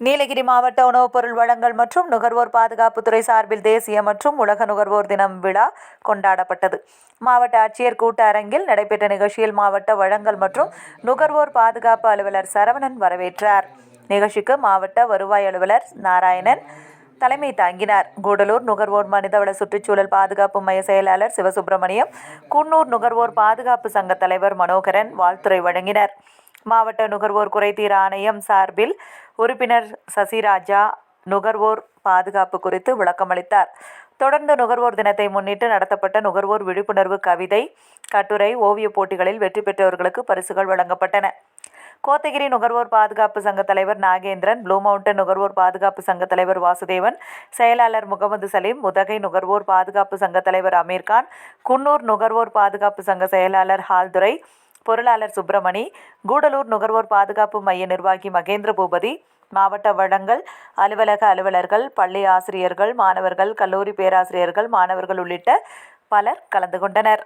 நீலகிரி மாவட்ட உணவுப் பொருள் வழங்கல் மற்றும் நுகர்வோர் பாதுகாப்புத்துறை சார்பில் தேசிய மற்றும் உலக நுகர்வோர் தினம் விழா கொண்டாடப்பட்டது. மாவட்ட ஆட்சியர் கூட்ட அரங்கில் நடைபெற்ற நிகழ்ச்சியில் மாவட்ட வழங்கல் மற்றும் நுகர்வோர் பாதுகாப்பு அலுவலர் சரவணன் வரவேற்றார். நிகழ்ச்சிக்கு மாவட்ட வருவாய் அலுவலர் நாராயணன் தலைமை தாங்கினார். கூடலூர் நுகர்வோர் மனிதவள சுற்றுச்சூழல் பாதுகாப்பு மைய செயலாளர் சிவசுப்பிரமணியம், குன்னூர் நுகர்வோர் பாதுகாப்பு சங்க தலைவர் மனோகரன் வாழ்த்துரை வழங்கினர். மாவட்ட நுகர்வோர் குறைதீர் ஆணையம் சார்பில் உறுப்பினர் சசிராஜா நுகர்வோர் பாதுகாப்பு குறித்து விளக்கமளித்தார். தொடர்ந்து நுகர்வோர் தினத்தை முன்னிட்டு நடத்தப்பட்ட நுகர்வோர் விழிப்புணர்வு கவிதை, கட்டுரை, ஓவியப் போட்டிகளில் வெற்றி பெற்றவர்களுக்கு பரிசுகள் வழங்கப்பட்டன. கோத்தகிரி நுகர்வோர் பாதுகாப்பு சங்க தலைவர் நாகேந்திரன், ப்ளூ மவுண்டன் நுகர்வோர் பாதுகாப்பு சங்க தலைவர் வாசுதேவன், செயலாளர் முகமது சலீம், உதகை நுகர்வோர் பாதுகாப்பு சங்க தலைவர் அமீர்கான், குன்னூர் நுகர்வோர் பாதுகாப்பு சங்க செயலாளர் ஹால்துரை, பொருளாளர் சுப்பிரமணி, கூடலூர் நுகர்வோர் பாதுகாப்பு மைய நிர்வாகி மகேந்திர பூபதி, மாவட்ட வழங்கல் அலுவலக அலுவலர்கள், பள்ளி ஆசிரியர்கள், மாணவர்கள், கல்லூரி பேராசிரியர்கள், மாணவர்கள் உள்ளிட்ட பலர் கலந்து கொண்டனர்.